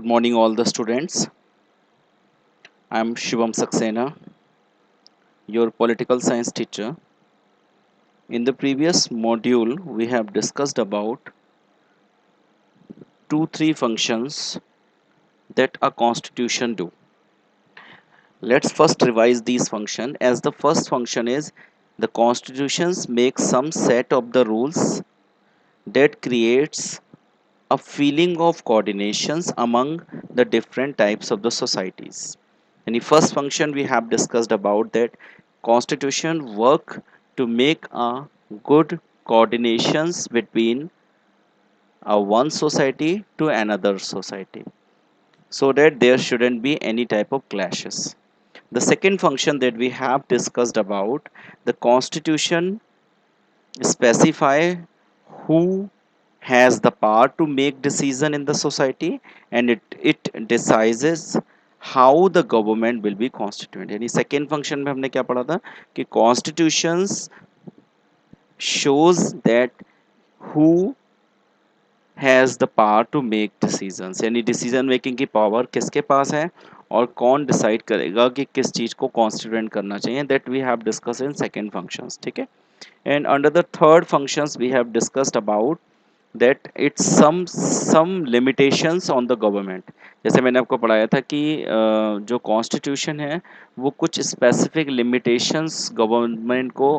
Good morning, all the students. I'm Shivam Saxena, your political science teacher. In the previous module, we have discussed about three functions that a constitution do. Let's first revise these functions. As the first function is the constitutions make some set of the rules that creates a feeling of coordinations among the different types of the societies. In the first function we have discussed about that constitution work to make a good coordinations between a one society to another society so that there shouldn't be any type of clashes. The second function that we have discussed about the constitution specify who has the power to make decision in the society, and it decides how the government will be constituted. यानी second function में हमने क्या पढ़ा था कि constitutions shows that who has the power to make decisions, यानी decision making की power किसके पास है और कौन decide करेगा कि किस चीज को constituent करना चाहिए. That we have discussed in second functions. ठीक है. And under the third functions we have discussed about that it's some limitations on the government. जैसे मैंने आपको पढ़ाया था कि जो कॉन्स्टिट्यूशन है वो कुछ स्पेसिफिक लिमिटेशंस गवर्नमेंट को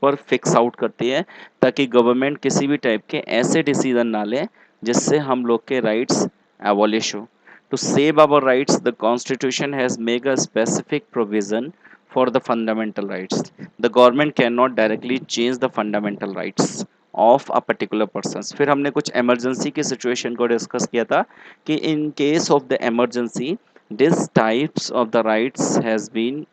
पर फिक्स आउट करती है ताकि गवर्नमेंट किसी भी टाइप के ऐसे डिसीजन ना ले जिससे हम लोग के राइट्स एबॉलिश हो. To save our rights, the Constitution has made a specific provision for the fundamental rights. The government cannot directly change the fundamental rights of a particular person. फिर हमने कुछ emergency की situation को discuss किया था कि in case of the emergency, these types of the rights has been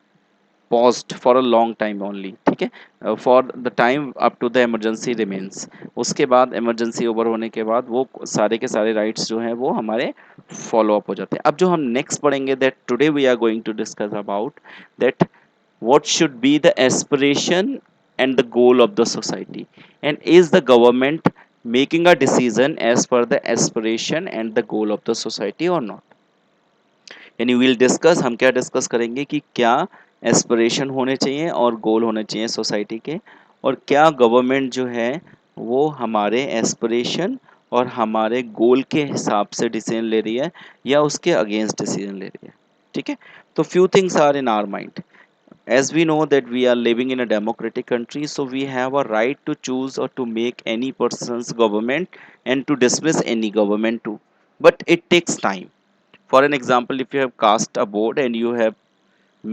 paused for a long time only. ठीक है, for the time up to the emergency remains. उसके बाद emergency over होने के बाद वो सारे के सारे rights जो हैं वो हमारे follow up हो जाते हैं. अब जो हम next पढ़ेंगे that today we are going to discuss about that what should be the aspiration and the goal of the society, and is the government making a decision as per the aspiration and the goal of the society or not. यानी will discuss हम क्या discuss करेंगे कि क्या aspiration होने चाहिए और गोल होने चाहिए सोसाइटी के, और क्या गवर्नमेंट जो है वो हमारे एस्पिरेशन और हमारे गोल के हिसाब से डिसीजन ले रही है या उसके अगेंस्ट डिसीजन ले रही है. ठीक है. तो few things are in our mind. As we know that we are living in a democratic country, so we have a right to choose or to make any person's government and to dismiss any government too. But it takes time. For an example, if you have cast a vote and you have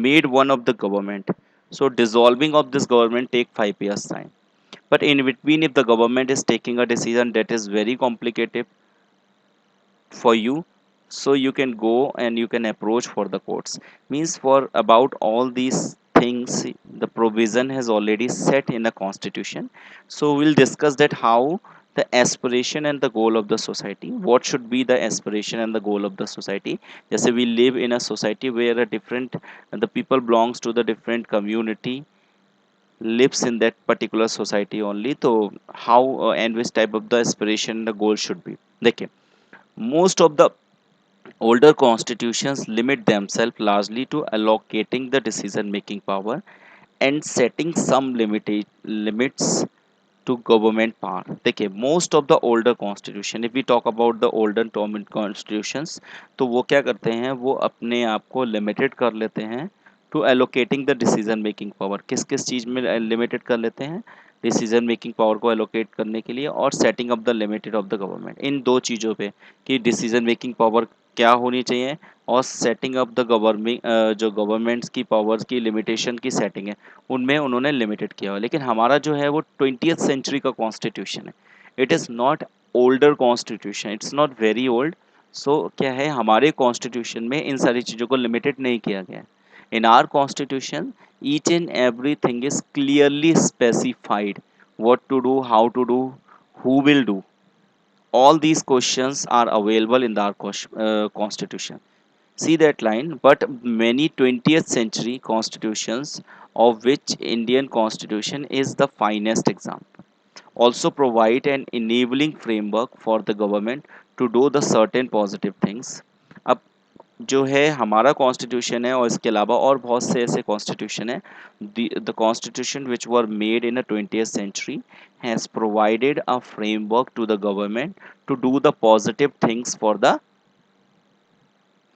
made one of the government, so dissolving of this government take 5 years time. But in between, if the government is taking a decision that is very complicated for you, so you can go and you can approach for the courts. Means for about all these things the provision has already set in the constitution. So we'll discuss that how the aspiration and the goal of the society, what should be the aspiration and the goal of the society. Just we live in a society where a different the people belongs to the different community lives in that particular society only. So how and which type of the aspiration and the goal should be. देखिए, most of the older constitutions limit themselves largely to allocating the decision making power and setting some limits to government power. देखिए, most of the older constitution, if we talk about the older constitutions, तो वो क्या करते हैं, वो अपने आप को limited कर लेते हैं to allocating the decision making power. किस किस चीज़ में limited कर लेते हैं डिसीजन मेकिंग पावर को एलोकेट करने के लिए, और setting up the limited of the government, इन दो चीज़ों पे कि डिसीजन मेकिंग पावर क्या होनी चाहिए और सेटिंग अप द गवर्नमेंट जो गवर्नमेंट्स की पावर्स की लिमिटेशन की सेटिंग है उनमें उन्होंने लिमिटेड किया हुआ. लेकिन हमारा जो है वो 20th सेंचुरी का कॉन्स्टिट्यूशन है. It is not older constitution, it's not very old. So क्या है, हमारे कॉन्स्टिट्यूशन में इन सारी चीज़ों को लिमिटेड नहीं किया गया है. In our constitution, each and everything is clearly specified what to do, how to do, who will do. All these questions are available in our constitution. See that line, but many 20th century constitutions, of which Indian constitution is the finest example, also provide an enabling framework for the government to do the certain positive things. अब जो है हमारा constitution है और इसके अलावा और बहुत से ऐसे कॉन्स्टिट्यूशन है, the constitution which were made in a 20th century has provided a framework to the government to do the positive things for the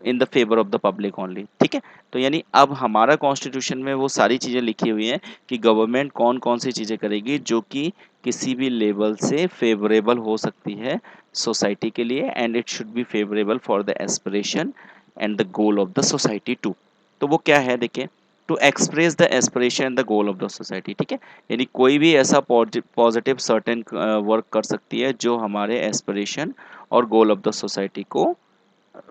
in the favour of the public only. ठीक है, तो यानी अब हमारा constitution में वो सारी चीज़ें लिखी हुई हैं कि गवर्नमेंट कौन कौन सी चीज़ें करेगी जो कि किसी भी लेवल से फेवरेबल हो सकती है सोसाइटी के लिए, and it should be favourable for the aspiration and the goal of the society too. तो वो क्या है देखिए, to express the aspiration and the goal of the society. ठीक है, यानी कोई भी ऐसा पॉजिटिव सर्टेन वर्क कर सकती है जो हमारे एस्पिरेशन और गोल ऑफ द सोसाइटी को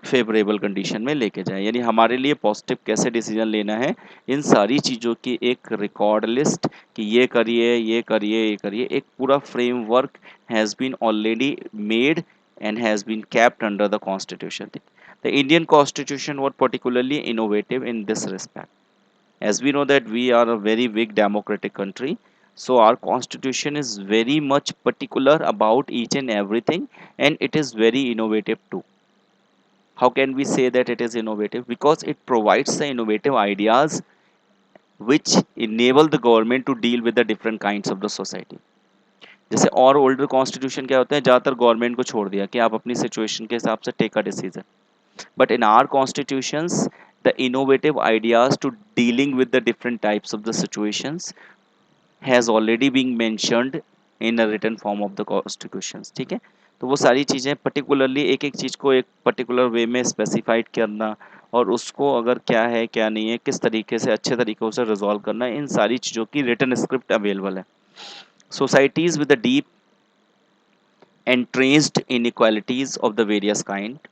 फेवरेबल कंडीशन में लेके जाए। यानी हमारे लिए पॉजिटिव कैसे डिसीजन लेना है, इन सारी चीज़ों की एक रिकॉर्ड लिस्ट कि ये करिए ये करिए ये करिए, एक पूरा framework has been already made and has been kept under the constitution. The Indian constitution was particularly innovative in this respect, as we know that we are a very big democratic country, so our constitution is very much particular about each and everything, and it is very innovative too. How can we say that it is innovative? Because it provides the innovative ideas which enable the government to deal with the different kinds of the society. जैसे और older constitution क्या होता है, ज़्यादातर government को छोड़ दिया कि आप अपनी सिचुएशन के हिसाब से take a decision, but in our constitutions the innovative ideas to dealing with the different types of the situations has already been mentioned in a written form of the constitutions। ठीक है, तो वो सारी चीज़ें particularly एक एक चीज़ को एक पर्टिकुलर वे में स्पेसिफाइड करना, और उसको अगर क्या है क्या नहीं है किस तरीके से अच्छे तरीक़ों से रिजॉल्व करना, इन सारी चीज़ों की रिटन स्क्रिप्ट अवेलेबल है। Societies with the deep entrenched inequalities of the various kind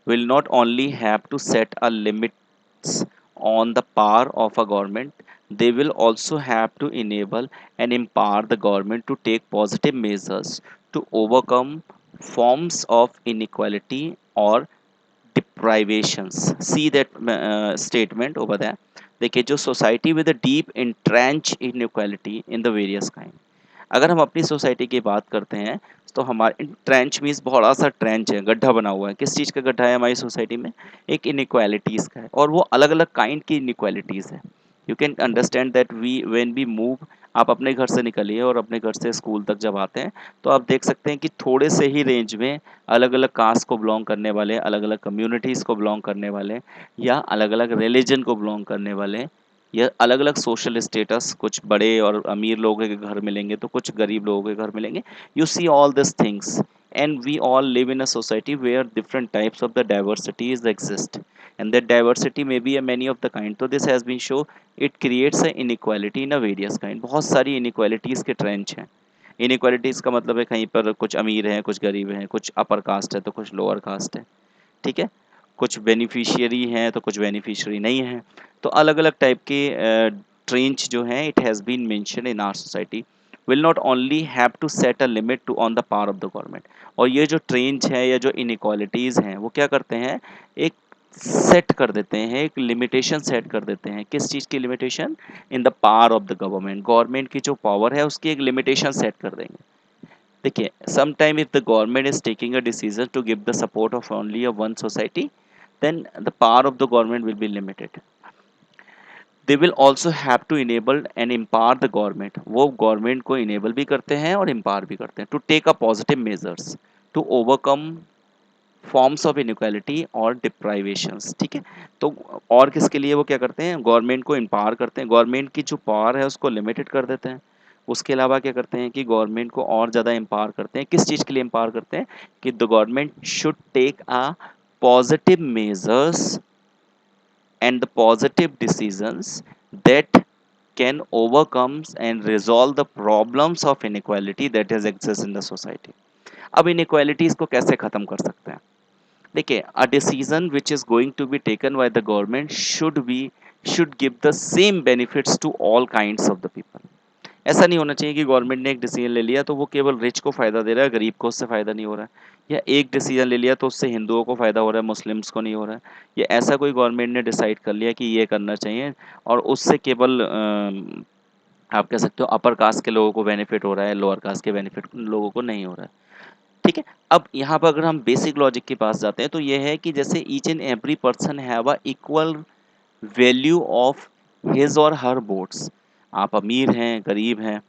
will not only have to set a limits on the power of a government, they will also have to enable and empower the government to take positive measures to overcome forms of inequality or deprivations। See that statement over there। देखिए, जो society with a deep entrenched inequality in the various kind, अगर हम अपनी society की बात करते हैं तो हमारे ट्रेंच मीन्स बड़ा सा ट्रेंच है, गड्ढा बना हुआ है। किस चीज़ का गड्ढा है हमारी सोसाइटी में? एक इनइक्वालिटीज़ का है, और वो अलग अलग काइंड की इनइक्वालिटीज़ है। You can understand that we when we move, आप अपने घर से निकलिए और अपने घर से स्कूल तक जब आते हैं तो आप देख सकते हैं कि थोड़े से ही रेंज में अलग अलग कास्ट को बिलोंग करने वाले, अलग अलग कम्युनिटीज़ को बिलोंग करने वाले, या अलग अलग रिलीजन को बिलोंग करने वाले, या अलग अलग सोशल स्टेटस, कुछ बड़े और अमीर लोगों के घर मिलेंगे तो कुछ गरीब लोगों के घर मिलेंगे। You see all this things, and we all live in a society where different types of the diversities exist, and that diversity may be a many of the kind, so this has been shown it creates a inequality in a various kind। बहुत सारी inequalities के trench हैं। inequalities का मतलब है कहीं पर कुछ अमीर हैं कुछ गरीब हैं, कुछ अपर कास्ट है तो कुछ लोअर कास्ट है। ठीक है, कुछ बेनिफिशियरी हैं तो कुछ बेनिफिशियरी नहीं हैं। तो अलग अलग टाइप के ट्रेंच जो हैं, it has been mention in our society, will not only have to set a limit to on the power of the government. और ये जो ट्रेंच है या जो इनइक्वालिटीज़ हैं वो क्या करते हैं, एक सेट कर देते हैं, एक लिमिटेशन सेट कर देते हैं। किस चीज़ की limitation? In the power of the government, government की जो पावर है उसकी एक लिमिटेशन सेट कर देंगे। देखिए, sometime if the government is taking a decision to give the support of only a one society, then the power of the government will be limited। they will also have to enable and empower the government, वो government को enable भी करते हैं और empower भी करते हैं, to take a positive measures to overcome forms of inequality और डिप्राइवेशंस। ठीक है, तो और किसके लिए वो क्या करते हैं, गवर्नमेंट को एम्पावर करते हैं, गवर्नमेंट की जो पावर है उसको लिमिटेड कर देते हैं। उसके अलावा क्या करते हैं कि गवर्नमेंट को और ज़्यादा एम्पावर करते हैं। किस चीज़ के लिए एम्पावर करते हैं? कि the government should take a positive measures and the positive decisions that can overcome and resolve the problems of inequality that has exists in the society। अब inequalities को कैसे खत्म कर सकते हैं? देखिए, a decision which is going to be taken by the government should give the same benefits to all kinds of the people। ऐसा नहीं होना चाहिए कि गवर्नमेंट ने एक डिसीजन ले लिया तो वो केवल रिच को फ़ायदा दे रहा है, गरीब को उससे फ़ायदा नहीं हो रहा है, या एक डिसीजन ले लिया तो उससे हिंदुओं को फ़ायदा हो रहा है, मुस्लिम्स को नहीं हो रहा है, या ऐसा कोई गवर्नमेंट ने डिसाइड कर लिया कि ये करना चाहिए और उससे केवल आप कह सकते हो अपर कास्ट के लोगों को बेनिफिट हो रहा है, लोअर कास्ट के बेनिफिट लोगों को नहीं हो रहा है। ठीक है। अब यहाँ पर अगर हम बेसिक लॉजिक के पास जाते हैं तो ये है कि जैसे each and every person have a equal value of his और हर वोट्स। आप अमीर हैं, गरीब हैं,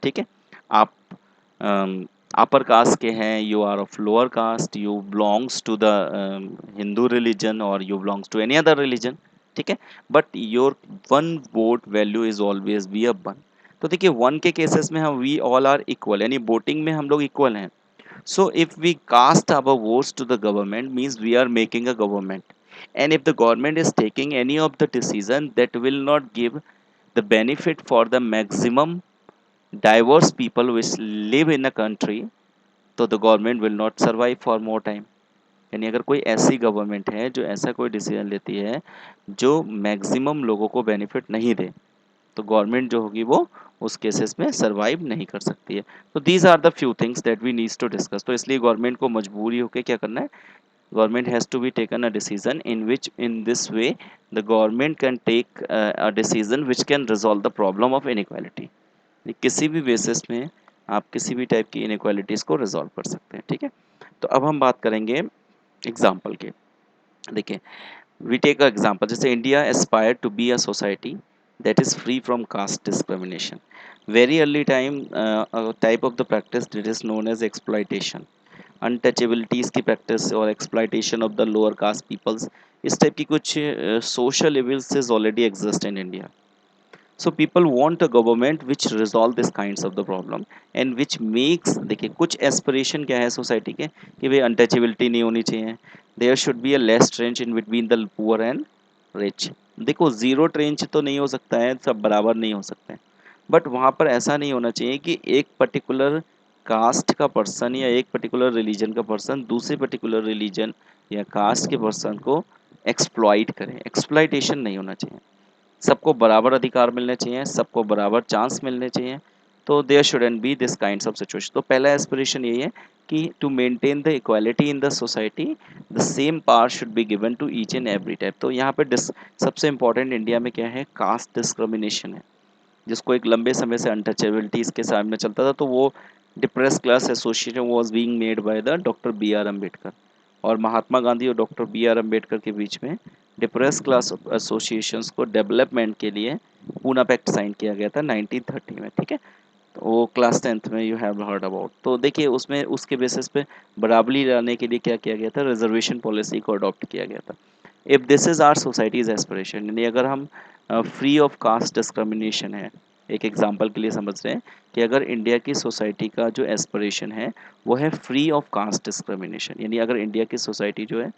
ठीक है, आप अपर कास्ट के हैं, you are of lower caste, you belongs to the Hindu religion और you belongs to any other religion, ठीक है, but your one vote value is always be a one. तो देखिए वन के केसेस में हम वी ऑल आर इक्वल, यानी voting में हम लोग इक्वल हैं। So if we cast our votes to the government means we are making a government. And if the government is taking any of the decision that will not give the benefit for the maximum diverse people which live in a country, तो the government will not survive for more time. यानी अगर कोई ऐसी government है जो ऐसा कोई decision लेती है जो मैक्सिमम लोगों को बेनिफिट नहीं दे, तो गवर्नमेंट जो होगी वो उस केसेस में सरवाइव नहीं कर सकती है। तो these are the few things that we needs to discuss. तो इसलिए गवर्नमेंट को मजबूरी होकर क्या करना है, government has to be taken a decision in which in this way the government can take a decision which can resolve the problem of inequality. किसी भी बेसिस में आप किसी भी टाइप की इनइक्वालिटीज़ को रिजॉल्व कर सकते हैं, ठीक है। तो अब हम बात करेंगे एग्जाम्पल के। देखिए we take an example, जैसे India aspired to be a society that is free from caste discrimination. Very early time a type of the practice that is known as exploitation, untouchabilities की practice और exploitation of the lower caste peoples, इस type की कुछ social evils is already exist in India. So people want a government which resolve this kinds of the problem and which makes, देखिए कुछ aspiration क्या है society के कि भाई अनटचेबिलिटी नहीं होनी चाहिए, there should be a less trench in between the poor and rich. देखो जीरो ट्रेंच तो नहीं हो सकता है, सब बराबर नहीं हो सकते हैं, बट वहाँ पर ऐसा नहीं होना चाहिए कि एक पर्टिकुलर कास्ट का पर्सन या एक पर्टिकुलर रिलीजन का पर्सन दूसरे पर्टिकुलर रिलीजन या कास्ट के पर्सन को एक्सप्लॉइट करे। एक्सप्लॉइटेशन नहीं होना चाहिए, सबको बराबर अधिकार मिलने चाहिए, सबको बराबर चांस मिलने चाहिए। तो there shouldn't be this kinds of situation. तो पहला एस्पिरेशन यही है कि to maintain the equality in the society the same power should be given to each and every type. तो यहाँ पे सबसे इंपॉर्टेंट इंडिया में क्या है, कास्ट डिस्क्रिमिनेशन है, जिसको एक लंबे समय से अनटचेबिलिटीज के सामने चलता था। तो वो depress class association was being made by the doctor B R Ambedkar, और महात्मा गांधी और डॉक्टर बी आर अम्बेडकर के बीच में डिप्रेस क्लास एसोसिएशंस को डेवलपमेंट के लिए पूना पैक्ट साइन किया गया था 1930 में, ठीक है। तो वो क्लास 10th में यू हैव हर्ड अबाउट। तो देखिए उसमें उसके बेसिस पे बराबरी लाने के लिए क्या किया गया था, रिजर्वेशन पॉलिसी को अडॉप्ट किया गया था। If this is our society's aspiration, यानी अगर हम फ्री ऑफ कास्ट डिस्क्रिमिनेशन है, एक एग्जांपल के लिए समझ रहे हैं कि अगर इंडिया की सोसाइटी का जो एस्पिरेशन है वो है फ्री ऑफ कास्ट डिस्क्रिमिनेशन, यानी अगर इंडिया की सोसाइटी जो है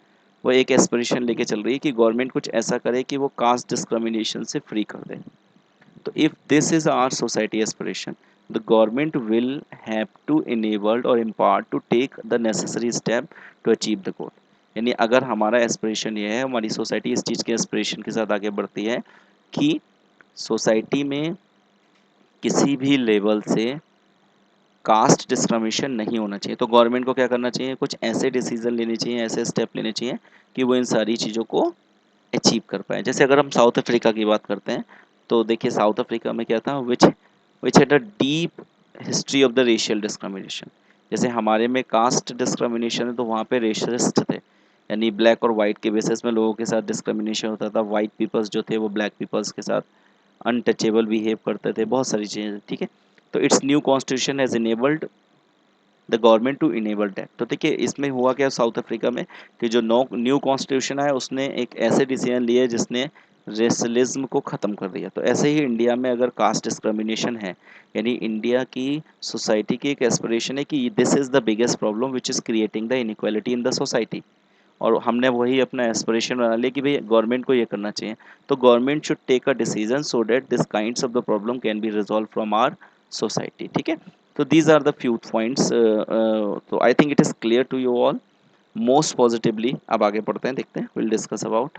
वो एक एस्पिरेशन लेके चल रही है कि गवर्नमेंट कुछ ऐसा करे कि वो कास्ट डिस्क्रिमिनेशन से फ्री कर दे। तो if this is our society aspiration, the government will have to enable or empower to take the necessary step to achieve the goal। यानी अगर हमारा एस्पिरेशन ये है, हमारी सोसाइटी इस चीज़ के एस्पिरेशन के साथ आगे बढ़ती है कि सोसाइटी में किसी भी लेवल से कास्ट डिस्क्रिमिनेशन नहीं होना चाहिए, तो गवर्नमेंट को क्या करना चाहिए, कुछ ऐसे डिसीजन लेने चाहिए, ऐसे स्टेप लेने चाहिए कि वो इन सारी चीज़ों को अचीव कर पाए। जैसे अगर हम साउथ अफ्रीका की बात करते हैं तो देखिए साउथ अफ्रीका में क्या था, which which had a deep history of the racial discrimination. जैसे हमारे में कास्ट डिस्क्रिमिनेशन है तो वहाँ पे रेशियलिस्ट थे, यानी ब्लैक और वाइट के बेसिस में लोगों के साथ डिस्क्रिमिनेशन होता था। वाइट पीपल्स जो थे वो ब्लैक पीपल्स के साथ अनटचेबल बिहेव करते थे, बहुत सारी चीज़ें, ठीक है। तो it's new constitution has enabled the government to enable that. तो देखिए इसमें हुआ क्या साउथ अफ्रीका में कि जो न्यू कॉन्स्टिट्यूशन है उसने एक ऐसे डिसीजन लिए जिसने रेसलिज्म को ख़त्म कर दिया। तो ऐसे ही इंडिया में अगर कास्ट डिस्क्रिमिनेशन है, यानी इंडिया की सोसाइटी की एक एस्पिरेशन है कि this is the biggest problem which is creating the inequality in the society, और हमने वही अपना एस्पिरेशन बना लिया कि भाई गवर्नमेंट को ये करना चाहिए। तो government should take a decision so that this kinds of the problem can be resolve from our society, ठीक है। तो these are the few points. तो I think it is clear to you all most positively. अब आगे पढ़ते हैं, देखते हैं, will discuss about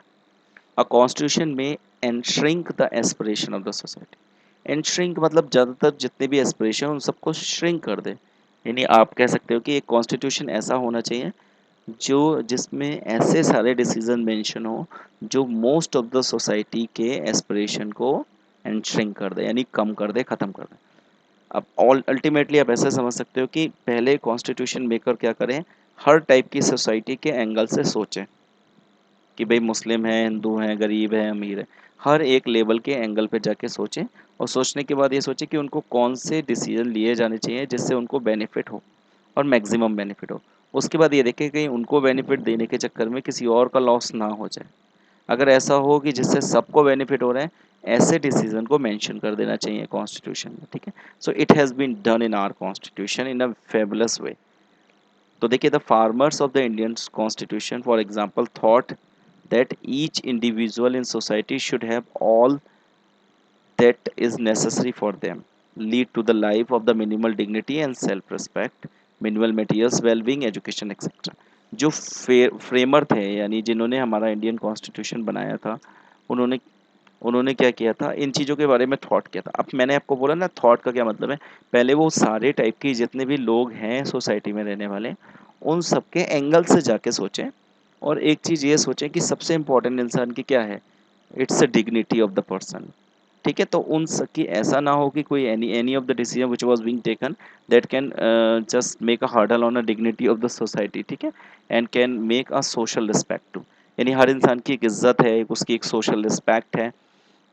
a constitution में enshrine the aspiration of the society. Enshrine मतलब ज़्यादातर जितने भी एस्पिरेशन उन सबको श्रिंक कर दे, यानी आप कह सकते हो कि एक कॉन्स्टिट्यूशन ऐसा होना चाहिए जो जिसमें ऐसे सारे डिसीजन मेंशन हो जो मोस्ट ऑफ द सोसाइटी के एस्पिरेशन को एंड श्रिंक कर दे, यानी कम कर दे, ख़त्म कर दे। अब ऑल अल्टीमेटली आप ऐसा समझ सकते हो कि पहले कॉन्स्टिट्यूशन मेकर क्या करें, हर टाइप की सोसाइटी के एंगल से सोचें कि भाई मुस्लिम है, हिंदू है, गरीब है, अमीर है, हर एक लेवल के एंगल पे जाके सोचें। और सोचने के बाद ये सोचें कि उनको कौन से डिसीजन लिए जाने चाहिए जिससे उनको बेनिफिट हो और मैक्सिमम बेनिफिट हो। उसके बाद ये देखें कहीं उनको बेनिफिट देने के चक्कर में किसी और का लॉस ना हो जाए। अगर ऐसा हो कि जिससे सबको बेनिफिट हो रहा है, ऐसे डिसीजन को मेंशन कर देना चाहिए कॉन्स्टिट्यूशन में, ठीक है। So it has been done in our constitution in a fabulous way. तो देखिए, the farmers of the Indian constitution for example thought that each individual in society should have all that is necessary for them, lead to the life of the minimal dignity and self respect, minimal materials well being, education etc. जो framer थे, यानी जिन्होंने हमारा Indian constitution बनाया था, उन्होंने उन्होंने क्या किया था, इन चीज़ों के बारे में थॉट किया था। अब मैंने आपको बोला ना थॉट का क्या मतलब है, पहले वो सारे टाइप के जितने भी लोग हैं सोसाइटी में रहने वाले, उन सबके एंगल से जाके सोचें। और एक चीज़ ये सोचें कि सबसे इम्पोर्टेंट इंसान की क्या है, it's the dignity of the person, ठीक है। तो उन सबकी ऐसा ना हो कि कोई any of the decision which was being taken that can just make a hurdle on a dignity of the society, ठीक है, and can make a social respect too. यानी हर इंसान की एक इज्जत है, उसकी एक सोशल रिस्पेक्ट है,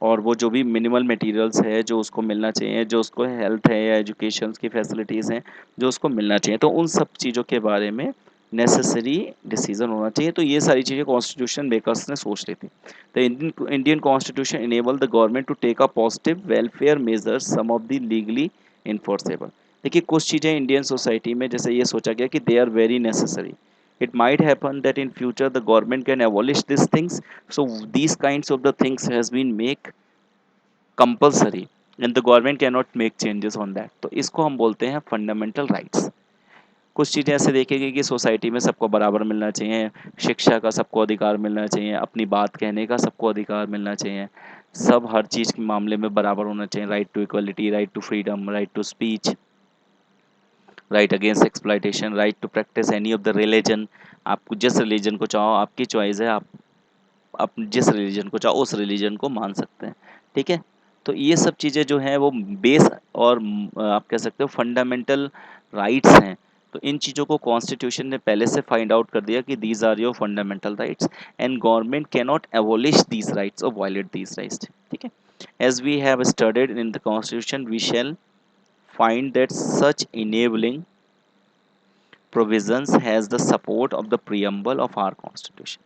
और वो जो भी मिनिमल मटेरियल्स है जो उसको मिलना चाहिए, जो उसको हेल्थ है या एजुकेशन की फैसिलिटीज़ हैं जो उसको मिलना चाहिए, तो उन सब चीज़ों के बारे में नेसेसरी डिसीजन होना चाहिए। तो ये सारी चीज़ें कॉन्स्टिट्यूशन मेकर्स ने सोच ली थी। The Indian constitution enable the government to take a positive welfare measures some of the legally enforceable. देखिए, कुछ चीज़ें इंडियन सोसाइटी में जैसे ये सोचा गया कि they are very necessary, it might happen that in future the government can abolish these things, so these kinds of the things has been make compulsory and the government cannot make changes on that, तो इसको हम बोलते हैं fundamental rights. कुछ चीज़ें ऐसे देखेंगे कि सोसाइटी में सबको बराबर मिलना चाहिए, शिक्षा का सबको अधिकार मिलना चाहिए, अपनी बात कहने का सबको अधिकार मिलना चाहिए, सब हर चीज़ के मामले में बराबर होना चाहिए, right to equality, right to freedom, right to speech, right against exploitation, right to practice any of the religion. आपको जिस रिलीजन को चाहो, आपकी चॉइस है, आप जिस रिलीजन को चाहो उस रिलीजन को मान सकते हैं, ठीक है। तो ये सब चीज़ें जो हैं वो बेस और आप कह सकते हो फंडामेंटल राइट्स हैं। तो इन चीज़ों को कॉन्स्टिट्यूशन ने पहले से फाइंड आउट कर दिया कि these are your fundamental rights and government can not abolish these rights और वायलेट दीज राइट्स, ठीक है। As we have studied in the constitution we shall find that such enabling provisions has the support of the preamble of our constitution।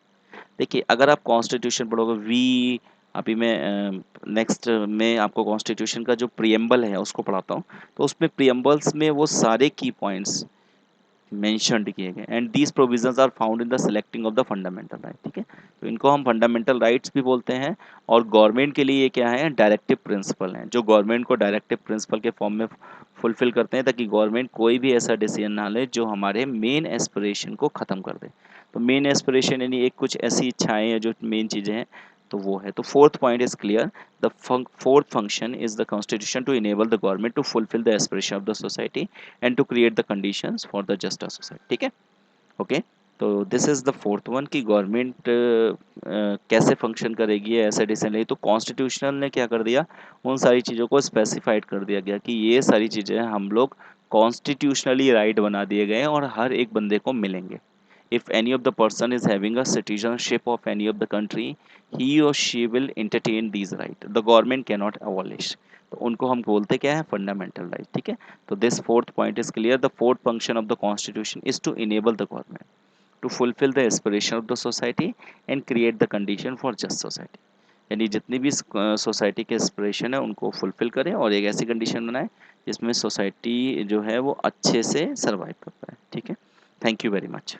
देखिए, अगर आप constitution पढ़ोगे we, अभी मैं next में आपको कॉन्स्टिट्यूशन का जो प्रियम्बल है उसको पढ़ाता हूँ, तो उसमें प्रियम्बल्स में वो सारे की पॉइंट्स मेंशनड किए गए and these provisions are found in the selecting of the fundamental right, ठीक है। तो इनको हम फंडामेंटल राइट्स भी बोलते हैं। और गवर्नमेंट के लिए ये क्या है, डायरेक्टिव प्रिंसिपल हैं जो गवर्नमेंट को डायरेक्टिव प्रिंसिपल के फॉर्म में फुलफिल करते हैं, ताकि गवर्नमेंट कोई भी ऐसा डिसीजन ना ले जो हमारे मेन एस्पिरेशन को ख़त्म कर दे। तो मेन एस्पिरेशन यानी एक कुछ ऐसी इच्छाएं हैं जो मेन चीज़ें हैं, तो वो है। तो fourth point is clear, the fourth function is the constitution to enable the government to fulfil the aspiration of the society and to create the conditions for the just society, ठीक है। Okay, तो this is the fourth one कि government कैसे function करेगी, ऐसे decision लेगी। तो constitutional ने क्या कर दिया, उन सारी चीज़ों को स्पेसिफाइड कर दिया गया कि ये सारी चीज़ें हम लोग कॉन्स्टिट्यूशनली राइट बना दिए गए हैं और हर एक बंदे को मिलेंगे। If any of the person is having a citizenship of any of the country, he or she will entertain these right, the government cannot abolish। तो उनको हम बोलते क्या है, फंडामेंटल राइट, ठीक है। तो this fourth point is clear, the fourth function of the constitution is to enable the government to fulfil the aspiration of the society and create the condition for just society. यानी जितनी भी society के aspiration है उनको fulfil करें और एक ऐसी कंडीशन बनाए जिसमें सोसाइटी जो है वो अच्छे से सर्वाइव कर पाए, ठीक है। Thank you very much.